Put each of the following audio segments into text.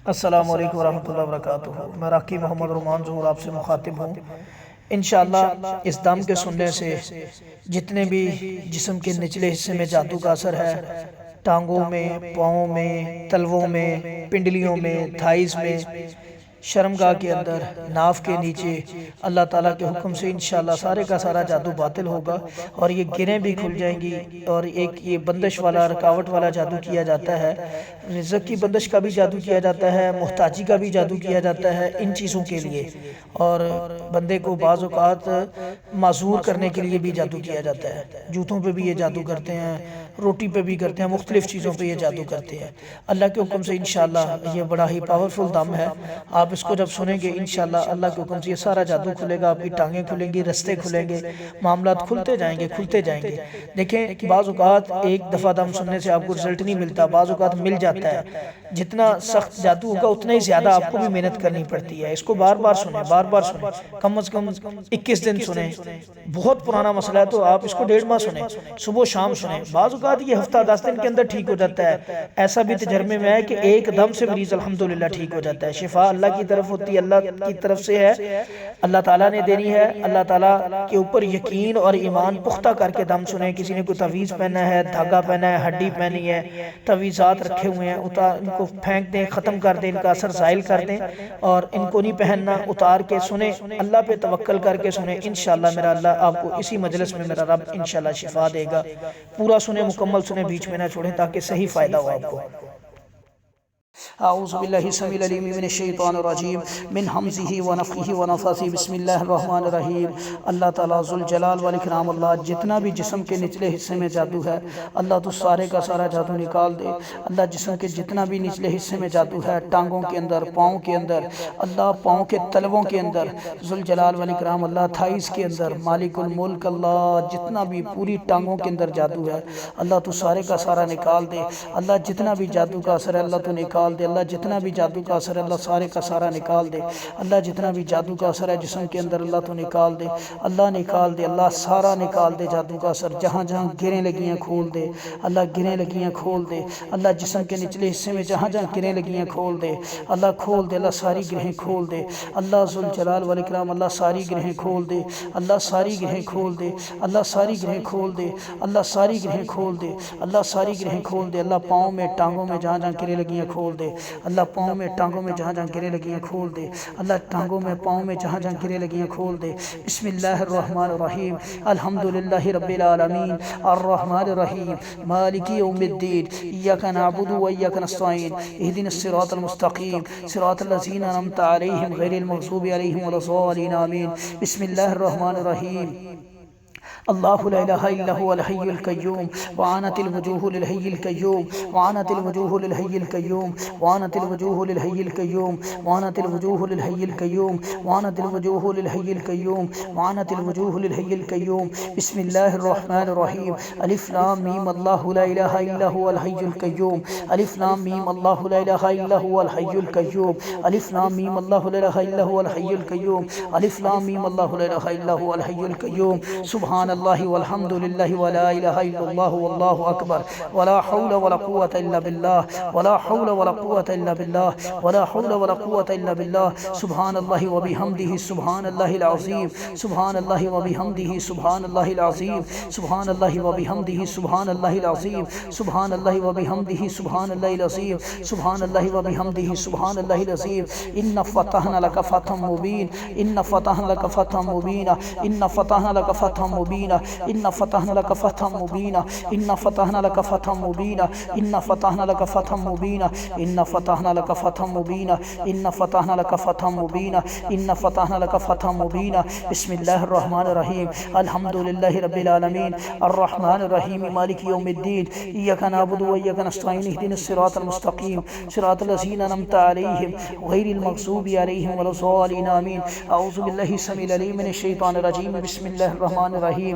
अस्सलामु अलैकुम वरहमतुल्लाहि वबरकातुहू। मैं राकी मोहम्मद रुमान ज़हूर आपसे मुखातिब हूँ। इंशाअल्लाह इस दम के सुनने से जितने भी जिस्म के निचले हिस्से में जादू का असर है, टांगों में, पाँव में, तलवों में, पिंडलियों में, थाइस में, शर्मगाह के अंदर, नाफ के नीचे, अल्लाह ताला के हुक्म से इंशाअल्लाह सारे का सारा जादू बातिल होगा और ये गिरें भी खुल जाएंगी। और एक ये बंदिश वाला, रुकावट वाला जादू किया जाता है, रिज़्क़ की बंदिश का भी जादू किया जाता है, मुहताजी का भी जादू किया जाता है इन चीज़ों के लिए। और बंदे को बाज़ औक़ात माज़ूर करने के लिए भी जादू किया जाता है। जूतों पे भी ये जादू करते हैं, रोटी पे भी करते हैं, मुख्तलिफ़ चीज़ों पे ये जादू करते हैं। अल्लाह के हुक्म से इंशाअल्लाह ये बड़ा ही पावरफुल दम है। आप इसको जब सुनेंगे इंशाअल्लाह अल्लाह के हुक्म से ये सारा जादू खुलेगा, आपकी टांगें खुलेंगी, रास्ते खुलेंगे, मामलात खुलते जाएंगे, खुलते जाएंगे। देखें, बाज़ औक़ात एक दफ़ा दम सुनने से आपको रिजल्ट नहीं मिलता, बाज़ औक़ात मिल जाता है। जितना सख्त जादू होगा उतना ही ज़्यादा आपको भी मेहनत करनी पड़ती है। इसको बार बार सुने, बार बार सुने, कम अज़ कम 21 दिन सुने। बहुत पुराना मसला है तो आप इसको 1.5 माह सुने, सुबह शाम सुने। बाज़ औक़ात ये हफ्ता 10 दिन के अंदर ठीक हो जाता है। ऐसा भी तजर्बे में है कि एकदम से मरीज़ अल्हम्दुलिल्लाह ठीक हो जाता है। शिफा अल्लाह की तरफ होती है, अल्लाह की तरफ से है, अल्लाह ताला ने देनी है। अल्लाह ताला के ऊपर यकीन और ईमान पुख्ता करके दम सुने। किसी ने कोई तवीज़ पहना है, धागा पहना है, हड्डी पहनी है, तवीज़ात रखे हुए हैं, उतार इनको फेंक दें, ख़त्म कर दें, इनका असर ज़ाइल कर दें और इनको नहीं पहनना, उतार के सुने, अल्लाह पे तवक्कल करके सुने। इंशाअल्लाह मेरा अल्लाह आपको इसी मजलिस में मेरा रब इंशाअल्लाह शिफा देगा। पूरा सुने, मुकम्मल सुने, बीच में ना छोड़ें ताकि सही फ़ायदा हो आपको। अऊज़ु बिल्लाहि समील अलीम मिनश शैतानिर रजीम मिन हमज़िही व नफ़्ख़िही व नफ़्ख़िही बिस्मिल्लाहिर रहमानिर रहीम। अल्लाह ताला ज़ुल जलाल वल इकराम, अल्लाह जितना भी जिस्म के निचले हिस्से में जादू है अल्लाह तो सारे का सारा जादू निकाल दे। अल्लाह जिस्म के जितना भी निचले हिस्से में जादू है, टांगों के अंदर, पाँव के अंदर, अल्लाह पाँव के तलवों के अंदर, ज़ुल जलाल वल इकराम अल्लाह थाइस के अंदर, मालिकुल मुल्क अल्लाह जितना भी पूरी टांगों के अंदर जादू है अल्लाह तो सारे का सारा निकाल दे। अल्लाह जितना भी जादू का असर है अल्लाह तो निकाल दे। अल्लाह जितना भी जादू का असर है अल्लाह सारे का सारा निकाल दे। अल्लाह जितना भी जादू का असर है जिस्म के अंदर अल्लाह तो निकाल दे, अल्लाह निकाल दे, अल्लाह सारा निकाल दे जादू का असर। जहाँ जहाँ गिरें लगी हैं खोल दे, अल्लाह गिरें लगी हैं खोल दे। अल्लाह जिस्म के निचले हिस्से में जहाँ जहाँ गिरें लगी हैं खोल दे, अल्लाह खोल दे, अल्लाह सारी गिरहें खोल दे। अल्लाह ज़ुल जलाल वल इकराम अल्लाह सारी गिरहें खोल दे, अल्लाह सारी गिरहें खोल दे, अल्लाह सारी गिरहें खोल दे, अल्लाह सारी गिरहें खोल दे, अल्लाह सारी गिरहें खोल दे। अल्लाह पाँव में, टांगों में जहाँ जहाँ गिरें लगी हैं खोल दे। अल्लाह पाँव में, टांगों में जहाँ जहाँ गिरें लगी हैं खोल दे। अल्लाह टांगों में, पाँव में जहाँ जहाँ गिरें लगी हैं खोल दे। बिस्मिल्लाहिर रहमानिर रहीम अल्हम्दुलिल्लाहि रब्बिल आलमीन अर्रहमानिर रहीम मालिकी यौमिद्दीन इय्याका नअबुदु व इय्याका नस्तईन इहदिनस सिरातल मुस्तकीम सिरातल लज़ीना अनअमता अलैहिम गैरिल मग़ज़ूबि अलैहिम वलज़्ज़ालिन आमीन। बिस्मिल्लाहिर रहमानिर रहीम अल्लाहु ला इलाहा इल्ला हुवल हय्युल क़य्यूम व आनतिल वजूहु लिल हय्यिल क़य्यूम व आनतिल वजूहु लिल हय्यिल क़य्यूम व आनतिल वजूहु लिल हय्यिल क़य्यूम व आनतिल वजूहु लिल हय्यिल क़य्यूम व आनतिल वजूहु लिल हय्यिल क़य्यूम व आनतिल वजूहु लिल हय्यिल क़य्यूम। बिस्मिल्लाहिर रहमानिर रहीम अलिफ लाम मीम अल्लाहु ला इलाहा इल्ला हुवल हय्युल क़य्यूम अलिफ लाम मीम अल्लाहु ला इलाहा इल्ला हुवल हय्युल क़य्यूम अलिफ लाम मीम अल्लाहु ला इलाहा इल्ला हुवल हय्युल क़य्यूम अलिफ लाम मीम अल्लाहु ला इलाहा इल्ला हुवल हय्युल क़य्यूम। सुब्हानल्लाहि वल्हम्दुलिल्लाहि वला इलाहा इल्लल्लाह वल्लाहु अकबर वला हौला वला कुव्वता इल्ला बिल्लाह वला हौला वला कुव्वता इल्ला बिल्लाह वला हौला वला कुव्वता इल्ला बिल्लाह। सुब्हानल्लाहि व बिहम्दिही सुब्हानल्लाहिल अज़ीम सुब्हानल्लाहि व बिहम्दिही सुब्हानल्लाहिल अज़ीम सुब्हानल्लाहि व बिहम्दिही सुब्हानल्लाहिल अज़ीम सुब्हानल्लाहि व बिहम्दिही सुब्हानल्लाहिल अज़ीम सुब्हानल्लाहि व बिहम्दिही सुब्हानल्लाहिल अज़ीम। इन्ना फ़तहना लका फ़तहम मुबीन इन्ना फ़तहना लका फ़तहम मुबीना इन्ना फ़तहना लका फ़तहम मुबीना इन्ना फ़तहना लका फ़तहम मुबीना इन्ना फ़तहना लका फ़तहम मुबीना इन्ना फ़तहना लका फ़तहम मुबीना इन्ना फ़तहना लका फ़तहम मुबीना इन्ना फ़तहना लका फ़तहम मुबीना इन्ना फ़तहना लका फ़तहम मुबीना। बिस्मिल्लाहिर रहमानिर रहीम अल्हम्दुलिल्लाहि रब्बिल आलमीन अर्रहमानिर रहीम मालिकी यौमिद्दीन इय्याका नअबुदु व इय्याका नस्तईन इहदिनस सिरातल मुस्तकीम सिरातल लज़ीना अनअमता अलैहिम गैरिल मग़ज़ूबि अलैहिम वलज़्ज़ालिन आमीन। अऊज़ु बिल्लाहि समील अलीम मिनश शैतानिर रजीम बिस्मिल्लाहिर रहमानिर रहीम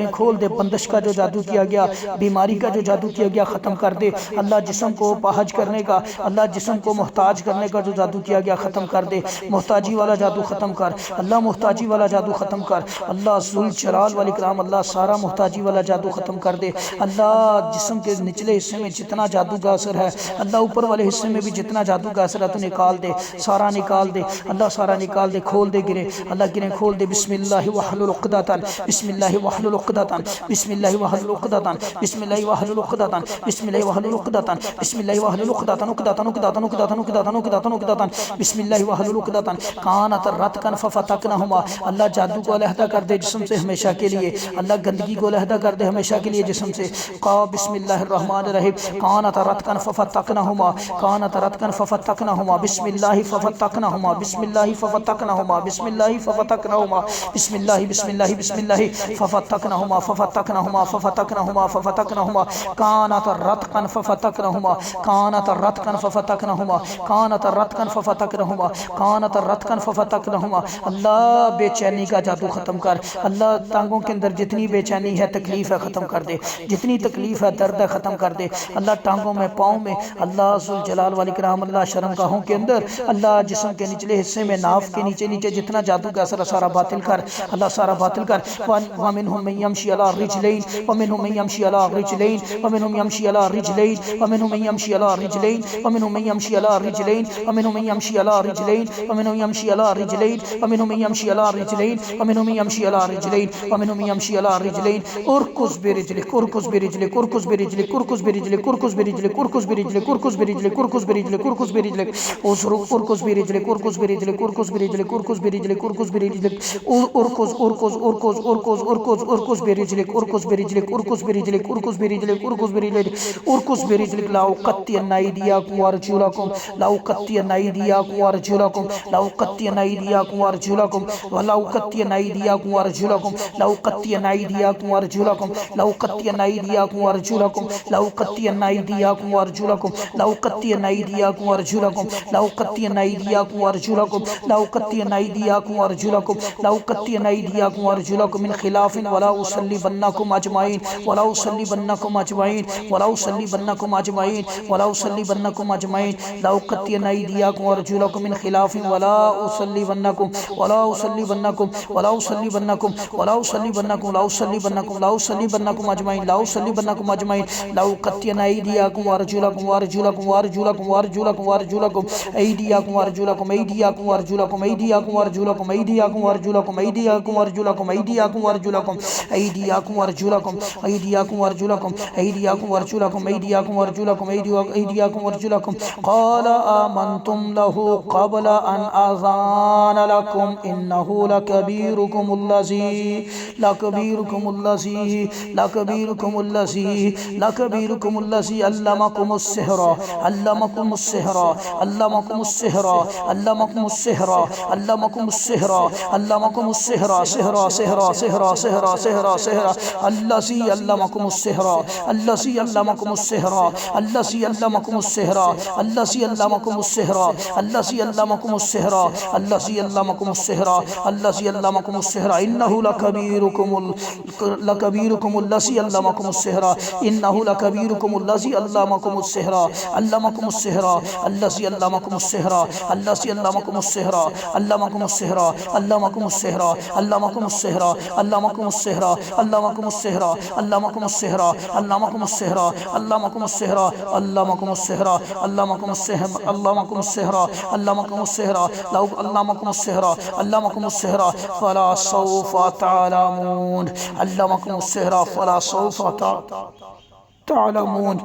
गिरें खोल दे, बंदिश का जो जादू किया गया, बीमारी का जो जादू किया गया ख़त्म कर दे। अल्लाह जिस्म को पहज करने का, अल्लाह जिस्म को मोहताज करने का जो जादू किया गया ख़त्म कर दे। मोहताजी वाला जादू ख़त्म कर अल्लाह, मोहताजी वाला जादू ख़त्म कर अल्लाह। ज़ुल जलाल वल इकराम अल्लाह सारा मोहताजी वाला जादू ख़त्म कर दे अल्लाह। जिस्म के निचले हिस्से में जितना जादू का असर है अल्लाह, ऊपर वाले हिस्से में भी जितना जादू का असर है तो निकाल दे, सारा निकाल दे अल्लाह, सारा निकाल दे, खोल दे गिरे अल्लाह, गिरे खोल दे। बिस्मिल्लाहि वहलुल उक़दतन, बिस्मिल्लाहि वहलुल उक़दतन, बिस्मिल्लाहि वहलुल उक़दतन, बिस्मिल्लाहि वहलुल उक़दतन, बिस्मिल्लाहि वहलुल उक़दतन, बिस्मिल्लाहि वहलुल उक़दतन, उक़दतन उक़दतन उक़दतन उक़दतन उक़दतन उक़दतन, बिस्मिल्लाहि वहलुल उक़दतन। कानत रतकन फफतकनहुमा अल्लाह, जादू को अलहदा कर दे जिस्म से हमेशा के लिए अल्लाह, गंदगी को अलहदा कर दे हमेशा के लिए जिस्म से। का बिस्मिल्लाहिर रहमानिर रहीम। कानत रतकन फफतकनहुमा, कानत रतकन फफतकनहुमा, बिस्मिल्लाहि फफतकनहुमा, बिस्मिल्लाहि फफतकनहुमा, बिस्मिल्लाहि फफतकनहुमा, बिस्मिल्लाहि बिस्मिल्लाहि बिस्मिल्लाहि फफतकनहुमा, फफतकनहुमा, फफतकनहुमा, फफतकनहुमा। कानत रतकन फफतकनहुमा, कानत रतकन फफतकनहुमा, कानत रतकन फफतकनहुमा, कानत रतकन फफतकनहुमा। अल्लाह बेचैनी का जादू ख़त्म कर अल्लाह, टांगों के अंदर जितनी बेचैनी है, तकलीफ़ है, ख़त्म कर दे, जितनी तकलीफ़ है, दर्द है, ख़त्म कर दे अल्लाह। टांगों में, पाँव में अल्लाह, ज़ुल जलाल वल इकराम अल्लाह, शर्मगाहों के अंदर अल्लाह, जिस्म के निचले हिस्से में, नाफ के नीचे नीचे जितना जादू का असर सारा बातिल कर अल्लाह, सारा बातिल कर। व मिनहुम मन यमशी अला रिजलैन व मिनहुम मन यमशी अला रिजलैन व मिनहुम यमशी अला रिजलैन व मिनहुम मन यमशी अला रिजलैन व मिनहुम मन यमशी अला रिजलैन व मिनहुम मन यमशी अला रिजलैन व मिनहुम यमशी अला रिजलैन व मिनहुम मन यमशी अला रिजलैन व मिनहुम मन यमशी अला रिजलैन व मिनहुम मन यमशी अला रिजलैन। उरकुस बिरिजलिक, उरकुस बिरिजलिक, उरकुस बिरिजलिक, उरकुस बिरिजलिक, उरकुस बिरिजलिक, उरकुस बिरिजलिक, उरकुस बिरिजलिक, उरकुस बिरिजलिक, उरकुस बिरिजलिक, उरकुस बिरिजलिक, उरकुस बिरिजलिक, उरकुस बिरिजलिक, उरकुस बिरिजलिक, उरकुस बिरिजलिक, उरकुस उरकुस उरकुस उरकुस उरकुस उरकुस बिरिजलिक, उरकुस बिरिजलिक, उरकुस बिरिजलिक, उरकुस बिरिजलिक, उरकुस बिरिजलिक, उरकुस बिरिजलिक। लाउ कत्तियन अयदियकुम व अर्जुलकुम, लाउ कत्तियन अयदियकुम व अर्जुलकुम, लाउ कत्तियन अयदियकुम व अर्जुलकुम, व लाउ कत्तियन अयदियकुम व अर्जुलकुम, लाउ कत्तियन अयदियकुम व अर्जुलकुम, लाउ कत्तियन अयदियकुम व अर्जुलकुम, लाउ कत्तियन अयदियकुम व अर्जुलकुम, लाउ कत्तियन अयदियकुम व अर्जुलकुम, लाउ कत्तियन अयदियकुम व अर्जुलकुम, लाउ कत्तियन अयदियकुम व अर्जुलकुम, लाउ कत्तियन अयदियकुम व अर्जुलकुम मिन खिलाफिन वला उसल्लिबन्नकुम अजमाइन, वला उसल्लिबन्नकुम अजमाइन, वला उसल्लिबन्नकुम अजमाइन, वला उसल्लिबन्नकुम अजमाइन। लाउ कत्तियन अयदियकुम व अर्जुलकुम मिन खिलाफिन वला उसल्लिबन्नकुम, वला उसल्लिबन्नकुम, वला उसल्लिबन्नकुम, वला उसल्लिबन्नकुम, ला उसल्लिबन्नकुम, ला उसल्लिबन्नकुम अजमाइन, ला उसल्लिबन्नकुम अजमाइन। लाउ कत्तियन अयदियकुम व अर्जुलकुम व अर्जुलकुम व अर्जुलकुम व अर्जुलकुम व अर्जुलकुम, अयदियकुम व अर्जुलकुम, अयदियकुम व अर्जुलकुम, अयदियकुम व अर्जुलकुम, अयदियकुम व अर्जुलकुम, अयदियकुम व अर्जुलकुम, अयदियकुम व अर्जुलकुम, अयदियकुम व अर्जुलकुम, अयदियकुम व अर्जुलकुम, अयदियकुम व अर्जुलकुम, अयदियकुम व अर्जुलकुम, अयदियकुम व अर्जुलकुम। क़ाल आमन्तुम लहु क़ब्ल अन अज़ान लकुम इन्नहु लकबीरुकुमुल्लज़ी लकबीरुकुमुल्लज़ी लकबीरुकुमुल्लज़ी लकबीरुकुमुल्लज़ी अल्लमकुमुस्सिहरा अल्लमकुमुस्सिहरा अल्लमकुमुस्सिहरा अल्लमकुमुस्सिहरा अल्लमकुमुस्सिहरा अल्लमकुमुस्सिहरा सिहरा सिहरा सिहरा सिहरा सिहरा सिहरा अल्लज़ी अल्लमकुमुस्सिहरा अल्लज़ी अल्लमकुमुस्सिहरा अल्लज़ी अल्लमकुमुस्सिहरा अल्लज़ी अल्लमकुमुस्सिहरा अल्लज़ी अल्लमकुमुस्सिहरा अल्लज़ी अल्लमकुमुस्सिहरा अल्लज़ी अल्लमकुमुस्सिहरा इन्नहु लकबीरुकुमुल्लज़ी अल्लमकुमुस्सिहरा इन्नहु लकबीरुकुमुल्लज़ी अल्लमकुमुस्सिहरा अल्लमकुमुस्सिहरा अल्लज़ी अल्लमकुमुस्सिहरा अल्लज़ी अल्लमकुमुस्सिहरा अल्लमकुमुस्सिहरा अल्लमकुमुस्सिहरा अल्लमकुमुस्सिहरा अल्लमकुमुस्सिहरा अल्लमकुमुस्सिहरा अल्लमकुमुस्सिहरा अल्लमकुमुस्सिहरा अल्लमकुमुस्सिहरा अल्लमकुमुस्सिहरा अल्लमकुमुस्सिहरा अल्लमकुमुस्सिहरा अल्लमकुमुस्सिहरा लौ अल्लमकुमुस्सिहरा अल्लमकुमुस्सिहरा फला सौफा तअलमून अल्लमकुमुस्सिहरा फला सौफा तअलमून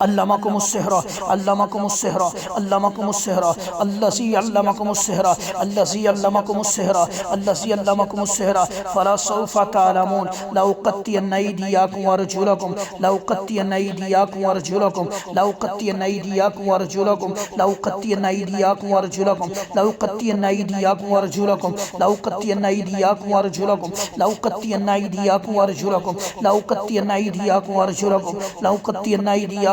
अल्लमकुमुस्सिहरा अल्लमकुमुस्सिहरा अल्लमकुमुस्सिहरा अल्लज़ी अल्लमकुमुस्सिहरा अल्लज़ी अल्लमकुमुस्सिहरा अल्लज़ी अल्लमकुमुस्सिहरा फला सौफा तअलमून लौ कत्तियन अयदियकुम व अर्जुलकुम लौ कत्तियन अयदियकुम व अर्जुलकुम लौ कत्तियन अयदियकुम व अर्जुलकुम लौ कत्तियन अयदियकुम व अर्जुलकुम लौ कत्तियन अयदियकुम व अर्जुलकुम लौ कत्तियन अयदियकुम व अर्जुलकुम लौ कत्तियन अयदियकुम व अर्जुलकुम लौ कत्तियन अयदियकुम व अर्जुलकुम लौ कत्तियन अयदियकुम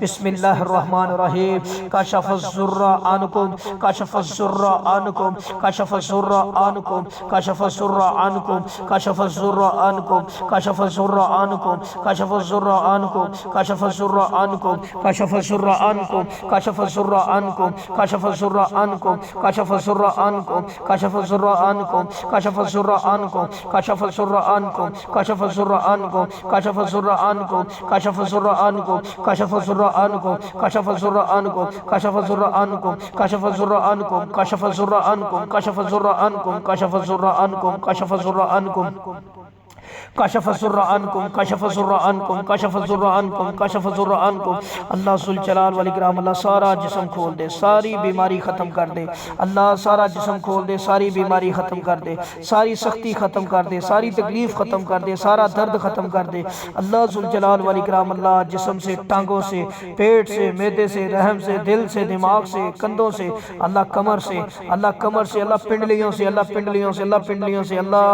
बिस्मिल्लाहिर्रहमानिर्रहीम कशफ़ुज़्ज़ुर्रा अन्कुम कशफ़ुज़्ज़ुर्रा अन्कुम कशफ़ुज़्ज़ुर्रा अन्कुम कशफ़ुज़्ज़ुर्रा अन्कुम कशफ़ुज़्ज़ुर्रा अन्कुम कशफ़ुज़्ज़ुर्रा अन्कुम कशफ़ुज़्ज़ुर्रा अन्कुम कशफ़ुज़्ज़ुर्रा अन्कुम कशफ़ुज़्ज़ुर्रा अन्कुम कशफ़ुज़्ज़ुर्रा अन्कुम कशफ़ुज़्ज़ुर्रा अन्कुम कशफ़ुज़्ज़ुर्रा अन्कुम कशफ़ुज़्ज़ुर्रा अन्कुम कशफ़ुज़्ज़ुर्रा अन्कुम कशफ़ुज़्ज़ुर्रा अन्कुम कशफ़ुज़्ज़ुर्रा अन्कुम कशफ़ुज़्ज़ुर्रा अन्कुम कशफ़ुज़ुर्रा अन्कुम कशफ़ुज़ुर्रा अन्कुम कशफ़ुज़ुर्रा अन्कुम कशफ़ुज़ुर्रा अन्कुम कशफ़ुज़ुर्रा अन्कुम कशफ़ुज़ुर्रा अन्कुम कशफ़ुज़ुर्रा अन्कुम कशफ़ुज़ुर्रा अन्कुम कशफ़ुज़ुर्रा अन्कुम कशफ़ुज़्ज़ुर्रा अन्कुम कशफ़ुज़ुर्रा अन्कुम कशफ़ुज़ुर्रा अन्कुम कशफ़ुज़ुर्रा अन्कुम। अल्लाह ज़ुल जलाल वल इकराम अल्लाह सारा जिस्म खोल दे, सारी बीमारी ख़त्म कर दे। अल्लाह सारा जिस्म खोल दे, सारी बीमारी ख़त्म कर दे, सारी सख्ती ख़त्म कर दे, सारी तकलीफ़ ख़त्म कर दे, सारा दर्द ख़त्म कर दे। अल्लाह ज़ुल जलाल वल इकराम अल्लाह जिस्म से, टांगों से, पेट से, मैदे से, रहम से, दिल से, दिमाग से, कंधों से, अल्लाह कमर से, अल्लाह कमर से, अल्लाह पिंडलियों से, अल्लाह पिंडलियों से, अल्लाह पिंडलियों से, अल्लाह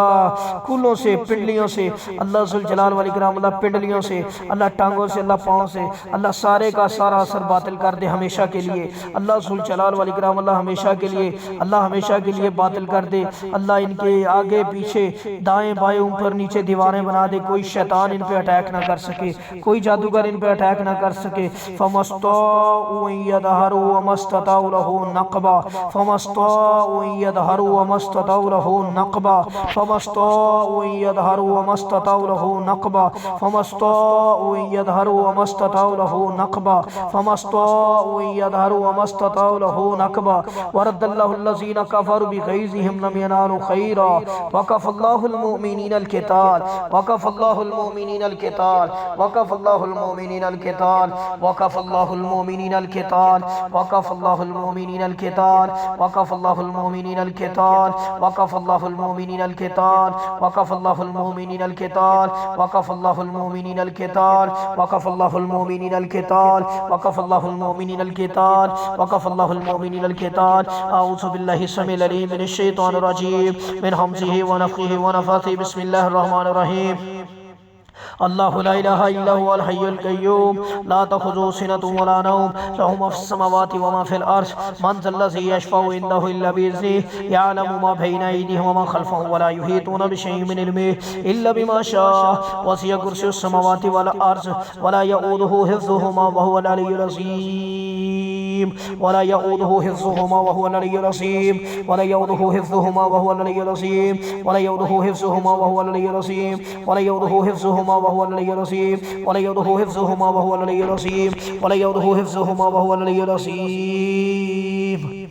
कूलों से, पिंडलियों से, अल्लाह ज़ुल जलाल वल इकराम अल्लाह पिंडलियों से, अल्लाह टांगों से, अल्लाह पाँव से, अल्लाह सारे का सारा असर बातिल कर दे हमेशा के लिए। अल्लाह ज़ुल जलाल वल इकराम अल्लाह हमेशा के लिए, अल्लाह हमेशा के लिए बातिल कर दे। अल्लाह इनके आगे पीछे दाएं बाएं ऊपर नीचे दीवारें बना दे, कोई शैतान इन पे अटैक ना कर सके, कोई जादूगर इन पे अटैक ना कर सके। फमस्तऊ यदहरु वमस्ततऊ लहु नक़बा फमस्तऊ यदहरु वमस्ततऊ लहु नक़बा फमस्तऊ यदहरु वमस्ततऊ लहु नक़बा फमस्तऊ यदहरु वमस्ततऊ लहु नक़बा फमस्तऊ यदहरु वमस्ततऊ लहु नक़बा वरद्दल्लाहुल लज़ीना कफ़रू बिग़ैज़िहिम लम यनालू खैरा वकफ़ल्लाहुल मुमिनीनल क़िताल वकफ़ल्लाहुल मुमिनीनल क़िताल वकफ़ल्लाहुल मुमिनीनल क़िताल वकफ़ल्लाहुल मुमिनीनल क़िताल वकफ़ल्लाहुल मुमिनीनल क़िताल वकफ़ल्लाहुल मुमिनीनल क़िताल वकफ़ल्लाहुल मुमिनीनल क़िताल वकफ़ल्लाहुल मुमिनीनल क़िताल वकफ़ल्लाहुल मुमिनीनल क़िताल वकफ़ल्लाहुल मुमिनीनल क़िताल वकफ़ल्लाहुल मुमिनीनल क़िताल वकफ़ल्लाहुल मुमिनीनल क़िताल। अऊज़ु बिल्लाहि समीइल अलीम मिनश शैतानिर रजीम मिन हमज़िहि व नफ़्ख़िहि व नफ़्ख़िहि बिस्मिल्लाहिर रहमानिर रहीम। अल्लाहु ला इलाहा इल्ला हुवल हय्युल क़य्यूम ला तख़ुज़ुहु सिनतुन व ला नौम लहु मा फ़िस समावाति व मा फ़िल अर्ज़ मन ज़ल्लज़ी यशफ़अउ इंदहु इल्ला बिइज़निहि यअलमु मा बैना अयदीहिम व मा ख़ल्फ़हुम व ला युहीतूना बिशैइन मिन इल्मिहि इल्ला बिमा शाअ वसिअ कुर्सियुस समावाति वल अर्ज़ व ला यऊदुहु हिफ़्ज़ुहुमा व हुवल अलिय्युल अज़ीम व ला यऊदुहु हिफ़्ज़ुहुमा व हुवल अलिय्युल अज़ीम व ला यऊदुहु हिफ़्ज़ुहुमा व हुवल अलिय्युल अज़ीम व ला यऊदुहु हिफ़्ज़ुहुमा व हुवल अलिय्युल अज़ीम व ला यऊदुहु हिफ़्ज़ुहुमा व हुवल अलिय्युल अज़ीम व ला यऊदुहु हिफ़्ज़ुहुमा व हुवल अलिय्युल अज़ीम व ला यऊदुहु हिफ़्ज़ुहुमा व हुवल अलिय्युल अज़ीम।